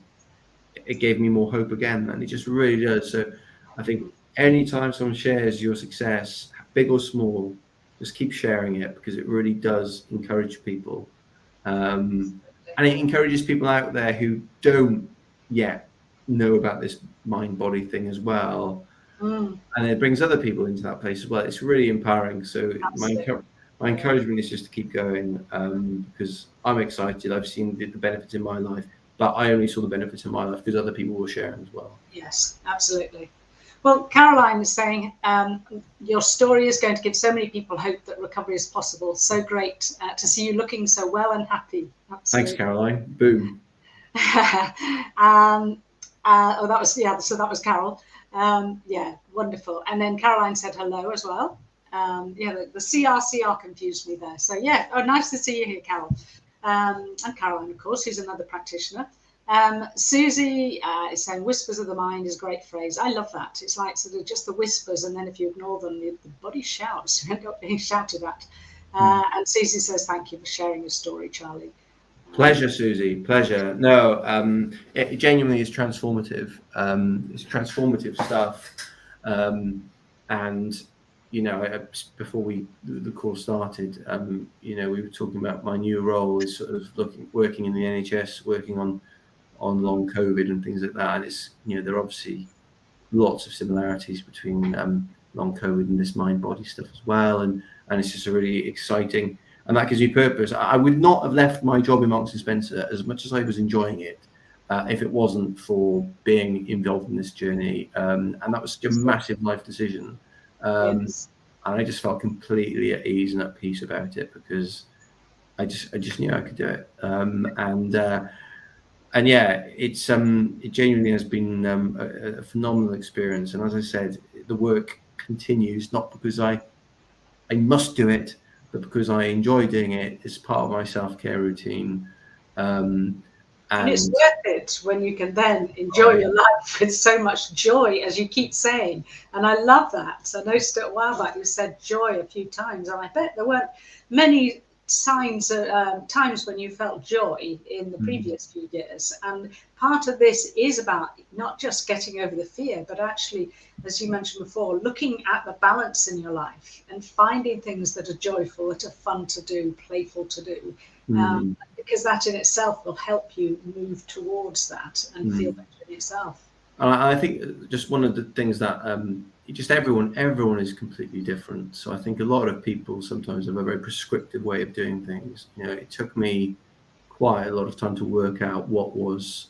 [SPEAKER 2] it gave me more hope again, and it just really does. So I think anytime someone shares your success, big or small, just keep sharing it, because it really does encourage people. And it encourages people out there who don't yet know about this mind-body thing as well. And it brings other people into that place as well. It's really empowering. So my encouragement is just to keep going, because I'm excited. I've seen the benefits in my life, but I only saw the benefits in my life because other people were sharing as well.
[SPEAKER 1] Yes, absolutely. Well, Caroline is saying your story is going to give so many people hope that recovery is possible. So great to see you looking so well and happy. Absolutely.
[SPEAKER 2] Thanks, Caroline. Boom.
[SPEAKER 1] So that was Carole. Wonderful. And then Caroline said hello as well. The CRCR confused me there. So nice to see you here, Carole. And Caroline, of course, who's another practitioner. Susie is saying whispers of the mind is a great phrase. I love that. It's like sort of just the whispers, and then if you ignore them, the body shouts. You end up being shouted at. And Susie says, thank you for sharing your story, Charlie.
[SPEAKER 2] Pleasure, Susie. Pleasure. No, it genuinely is transformative. It's transformative stuff. And before the course started, we were talking about my new role is sort of working in the NHS, working on long COVID and things like that. And it's there are obviously lots of similarities between long COVID and this mind-body stuff as well. And it's just a really exciting. And that gives me purpose. I would not have left my job in Marks and Spencer, as much as I was enjoying it, if it wasn't for being involved in this journey. And that was a massive life decision. And I just felt completely at ease and at peace about it, because I just knew I could do it. It genuinely has been a phenomenal experience. And as I said, the work continues, not because I must do it, but because I enjoy doing it. It's part of my self-care routine. And
[SPEAKER 1] it's worth it when you can then enjoy your life with so much joy, as you keep saying. And I love that. So I noticed it a while back, you said joy a few times. And I bet there weren't many times when you felt joy in the previous few years. And part of this is about not just getting over the fear, but actually, as you mentioned before, looking at the balance in your life and finding things that are joyful, that are fun to do, playful to do. Because that in itself will help you move towards that and feel better in yourself.
[SPEAKER 2] I think just one of the things that just everyone is completely different. So I think a lot of people sometimes have a very prescriptive way of doing things. It took me quite a lot of time to work out what was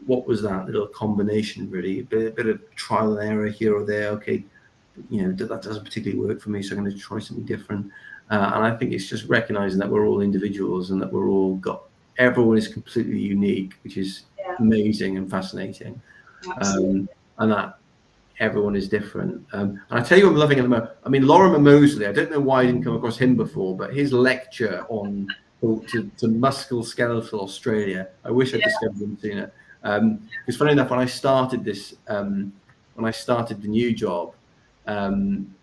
[SPEAKER 2] what was that little combination really? A bit of trial and error here or there. Okay, that doesn't particularly work for me, so I'm going to try something different. And I think it's just recognizing that we're all individuals and that everyone is completely unique, which is amazing and fascinating. And that everyone is different. And I tell you, I'm loving at the moment. I mean, Lorimer Moseley, I don't know why I didn't come across him before, but his lecture to musculoskeletal Australia, I wish I'd discovered him sooner. Because funny enough, when I started this, when I started the new job, and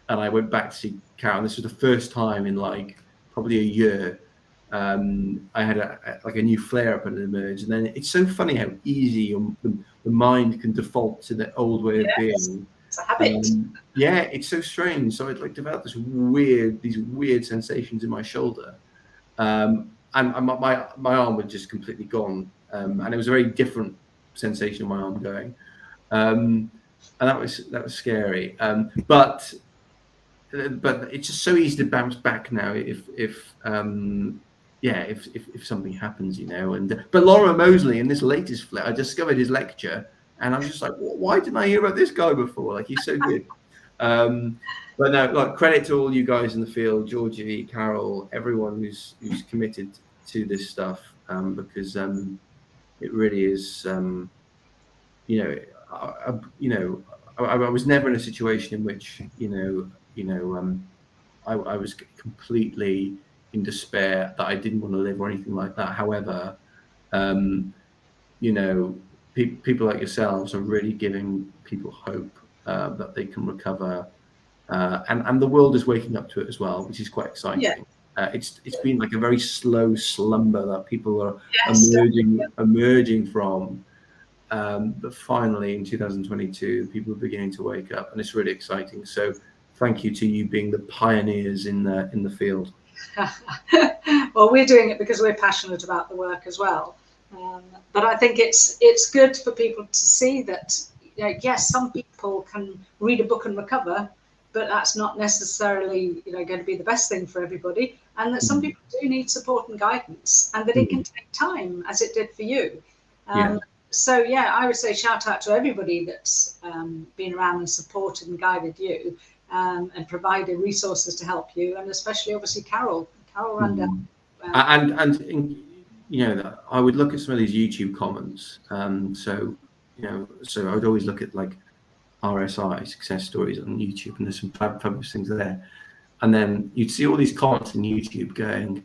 [SPEAKER 2] I went back to see Carole, and this was the first time in like probably a year, I had a new flare up and it emerged. And then it's so funny how easy the mind can default to the old way of being.
[SPEAKER 1] It's a habit.
[SPEAKER 2] It's so strange. So I'd like developed these weird sensations in my shoulder, and my arm was just completely gone, and it was a very different sensation of my arm going, and that was scary. But it's just so easy to bounce back now if something happens, but Lorimer Moseley in this latest flare, I discovered his lecture and I was just like, why didn't I hear about this guy before? Like, he's so good. But no, like, credit to all you guys in the field, Georgie, Carole, everyone who's committed to this stuff, because it really is, I was never in a situation in which, I was completely in despair that I didn't want to live or anything like that. However, people like yourselves are really giving people hope that they can recover, and the world is waking up to it as well, which is quite exciting. It's been like a very slow slumber that people are emerging from, but finally in 2022 people are beginning to wake up, and it's really exciting. So thank you to you being the pioneers in the field.
[SPEAKER 1] Well, we're doing it because we're passionate about the work as well. But I think it's good for people to see that, yes, some people can read a book and recover, but that's not necessarily going to be the best thing for everybody, and that some people do need support and guidance, and that it can take time, as it did for you. So I would say shout out to everybody that's been around and supported and guided you, and provided resources to help you, and especially obviously Carole Randell.
[SPEAKER 2] And I would look at some of these YouTube comments. So I would always look at like RSI success stories on YouTube, and there's some fabulous things there. And then you'd see all these comments on YouTube going,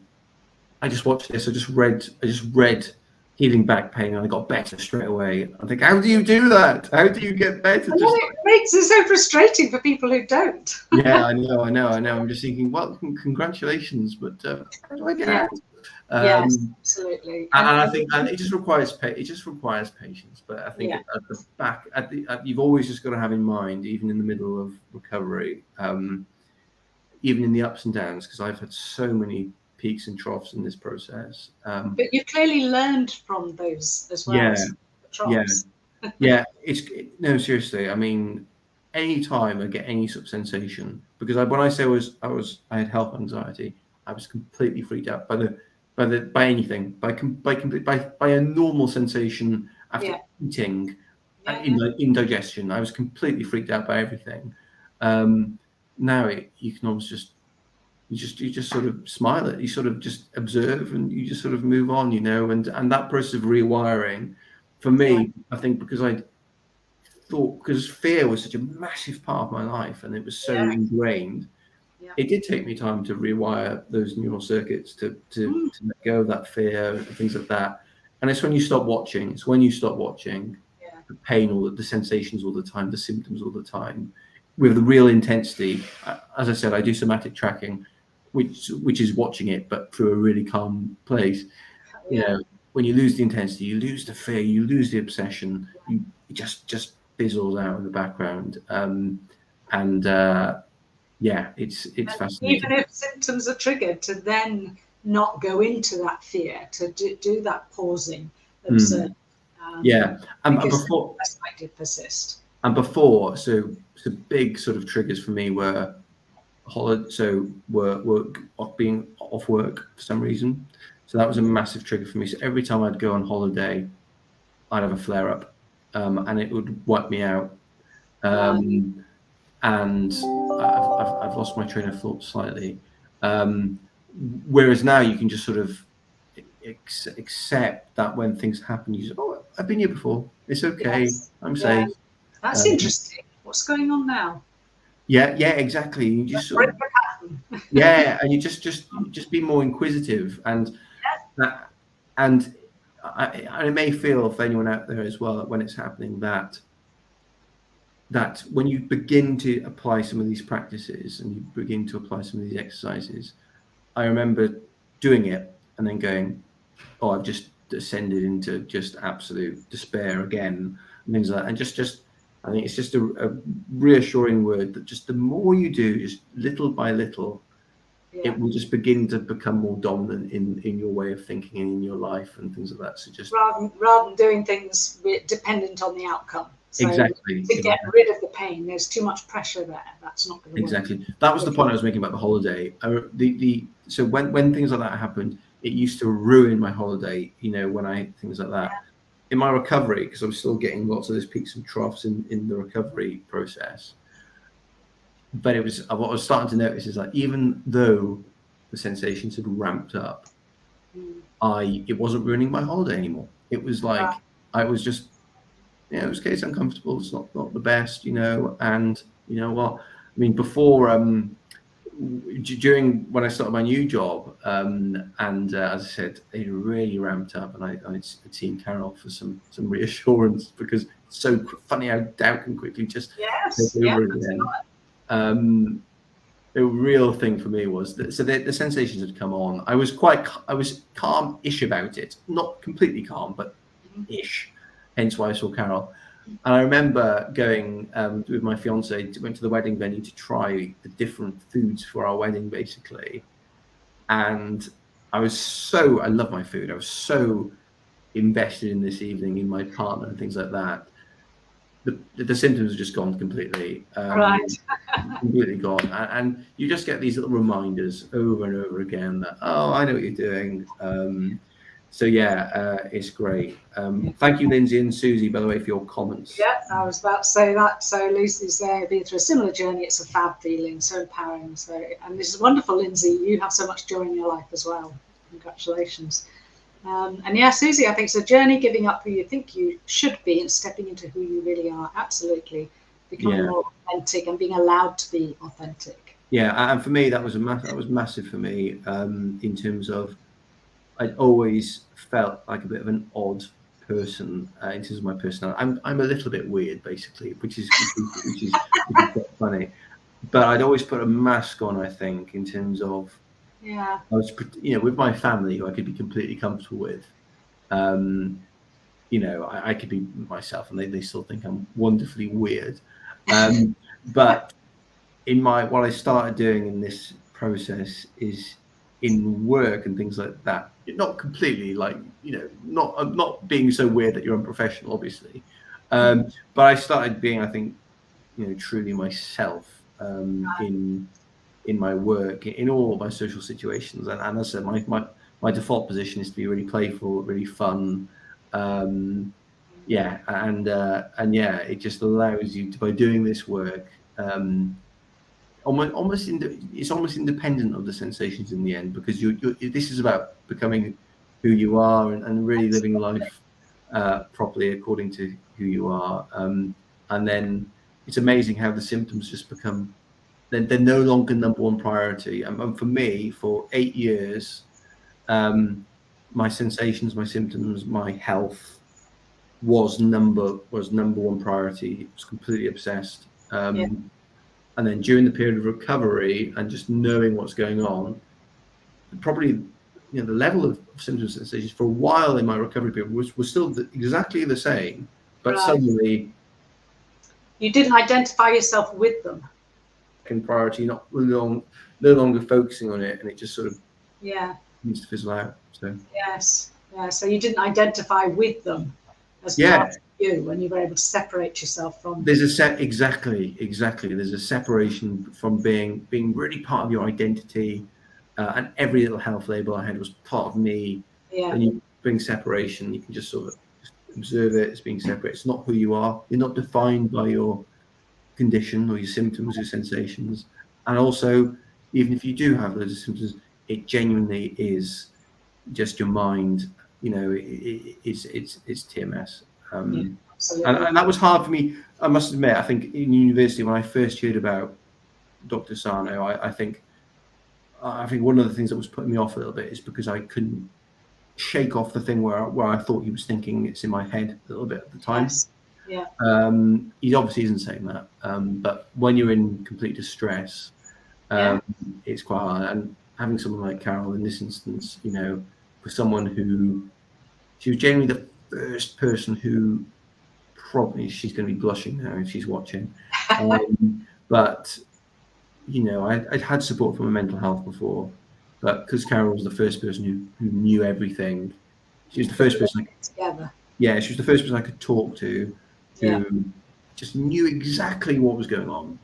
[SPEAKER 2] I just watched this, I just read healing back pain and I got better straight away. I think, how do you do that? How do you get better?
[SPEAKER 1] It makes it so frustrating for people who don't.
[SPEAKER 2] I know. I'm just thinking, well, congratulations, but how do I get out?
[SPEAKER 1] Yes, absolutely.
[SPEAKER 2] And I think it just requires patience. But I think at the back, you've always just got to have in mind, even in the middle of recovery, even in the ups and downs, because I've had so many peaks and troughs in this process.
[SPEAKER 1] But you clearly learned from those as well.
[SPEAKER 2] No, seriously. I mean, any time I get any sort of sensation, because when I say I had health anxiety, I was completely freaked out by anything, by a normal sensation after eating, indigestion. I was completely freaked out by everything. Now you can almost you just sort of smile at, you sort of just observe, and you just sort of move on, and that process of rewiring for me, I think, because fear was such a massive part of my life and it was so ingrained, it did take me time to rewire those neural circuits to let go of that fear and things like that. And it's when you stop watching the pain, the sensations all the time, the symptoms all the time, with the real intensity. As I said, I do somatic tracking, which is watching it, but through a really calm place. When you lose the intensity, you lose the fear, you lose the obsession, you just fizzles out in the background. It's fascinating.
[SPEAKER 1] Even if symptoms are triggered, to then not go into that fear, to do that pausing, observe.
[SPEAKER 2] And before
[SPEAKER 1] might did persist.
[SPEAKER 2] And before, so big sort of triggers for me were being off work for some reason. So that was a massive trigger for me. So every time I'd go on holiday, I'd have a flare up, and it would wipe me out.
[SPEAKER 1] Right.
[SPEAKER 2] And I've lost my train of thought slightly. Whereas now you can just sort of accept that when things happen, you say, "Oh, I've been here before. It's okay.
[SPEAKER 1] Yes.
[SPEAKER 2] I'm
[SPEAKER 1] Yeah.
[SPEAKER 2] safe."
[SPEAKER 1] That's
[SPEAKER 2] Um,
[SPEAKER 1] interesting. What's going on now?
[SPEAKER 2] yeah, exactly. You just sort of, yeah, and you just be more inquisitive, and that, and it may feel for anyone out there as well that when it's happening that when you begin to apply some of these practices and you begin to apply some of these exercises, I remember doing it and then going, "Oh, I've just descended into just absolute despair again," and things like that. And just I think it's just a reassuring word that just the more you do, just little by little,
[SPEAKER 1] Yeah.
[SPEAKER 2] it will just begin to become more dominant in your way of thinking and in your life and things like that. So just
[SPEAKER 1] rather than doing things dependent on the outcome. So
[SPEAKER 2] exactly.
[SPEAKER 1] to get rid of the pain, there's too much pressure there. That's not going to work.
[SPEAKER 2] Exactly. That was the point I was making about the holiday. So when things like that happened, it used to ruin my holiday. When things like that. In my recovery, because I was still getting lots of those peaks and troughs in the recovery process. But what I was starting to notice is that even though the sensations had ramped up, it wasn't ruining my holiday anymore. It was like I was just, it was okay, it's uncomfortable, it's not the best, and you know what? I mean, before during when I started my new job, and as I said, it really ramped up, and I'd seen Carole for some reassurance, because it's so funny how doubt can quickly just take over again. The real thing for me was that the sensations had come on. I was calm-ish about it, not completely calm, but ish. Hence why I saw Carole. And I remember going with my fiance, went to the wedding venue to try the different foods for our wedding, basically. And I love my food. I was so invested in this evening, in my partner and things like that. The symptoms have just gone completely, completely gone. And you just get these little reminders over and over again that, oh, I know what you're doing. So yeah, it's great. Thank you, Lindsay and Susie, by the way, for your comments.
[SPEAKER 1] Yeah, I was about to say that. So Lucy's been through a similar journey. It's a fab feeling, so empowering. And this is wonderful, Lindsay. You have so much joy in your life as well. Congratulations. And yeah, Susie, I think it's a journey giving up who you think you should be and stepping into who you really are. Absolutely. Becoming more authentic and being allowed to be authentic.
[SPEAKER 2] Yeah, and for me, that was massive for me, in terms of, I'd always felt like a bit of an odd person in terms of my personality. I'm a little bit weird, basically, which is quite funny. But I'd always put a mask on, I think, in terms of, I was, with my family, who I could be completely comfortable with. I could be myself, and they still think I'm wonderfully weird. But what I started doing in this process is, in work and things like that, not completely not being so weird that you're unprofessional, obviously, but I started being, I think, truly myself, in my work, in all of my social situations. And as I said, my default position is to be really playful, really fun, and it just allows you to, by doing this work, it's almost independent of the sensations in the end, because this is about becoming who you are, and really living life properly according to who you are. And then it's amazing how the symptoms just become, they're no longer number one priority. And for me, for 8 years, my sensations, my symptoms, my health was number one priority. I was completely obsessed. And then during the period of recovery and just knowing what's going on, probably, the level of symptoms and sensations for a while in my recovery period was still exactly the same, but suddenly
[SPEAKER 1] you didn't identify yourself with them.
[SPEAKER 2] In priority, no longer focusing on it, and it just sort of needs to fizzle out. So
[SPEAKER 1] so you didn't identify with them as part of you, and you were able to separate yourself from.
[SPEAKER 2] There's exactly. There's a separation from being really part of your identity, and every little health label I had was part of me. And you bring separation, you can just sort of observe it as being separate. It's not who you are. You're not defined by your condition or your symptoms or sensations. And also, even if you do have those symptoms, it genuinely is just your mind. You know, it's TMS. And that was hard for me. I must admit, I think in university, when I first heard about Dr. Sarno, I think one of the things that was putting me off a little bit is because I couldn't shake off the thing where I thought he was thinking it's in my head a little bit at the time.
[SPEAKER 1] Yes. Yeah.
[SPEAKER 2] He obviously isn't saying that, but when you're in complete distress, it's quite hard. And having someone like Carole in this instance, you know, for someone who, she was genuinely the first person who, probably she's going to be blushing now if she's watching, but you know, I'd had support from a mental health before, but because Carole was the first person who knew everything, she was the first person. Yeah, she was the first person I could talk to, who just knew exactly what was going on.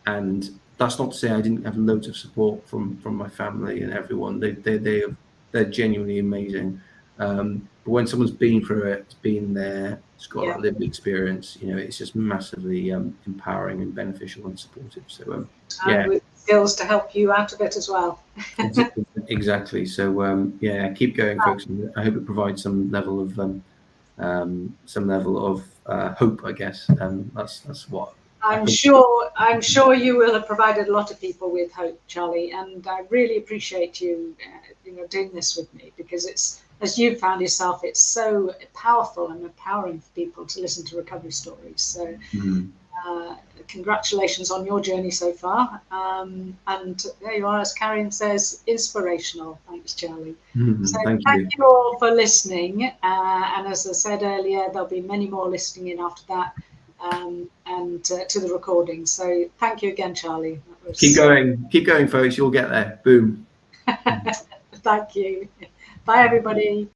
[SPEAKER 2] And that's not to say I didn't have loads of support from my family and everyone. They're genuinely amazing. But when someone's been through it, been there, it's got that lived experience, you know, it's just massively empowering and beneficial and supportive. So
[SPEAKER 1] and with skills to help you out of it as well.
[SPEAKER 2] Exactly. So keep going, folks. I hope it provides some level of hope, I guess. That's what
[SPEAKER 1] I'm sure you will have provided a lot of people with hope, Charlie, and I really appreciate you doing this with me, because it's, as you've found yourself, it's so powerful and empowering for people to listen to recovery stories. So congratulations on your journey so far. And there you are, as Karen says, inspirational. Thanks, Charlie. So thank you all for listening. And as I said earlier, there'll be many more listening in after that, and to the recording. So thank you again, Charlie.
[SPEAKER 2] Keep going, folks. You'll get there. Boom.
[SPEAKER 1] Thank you. Bye, everybody.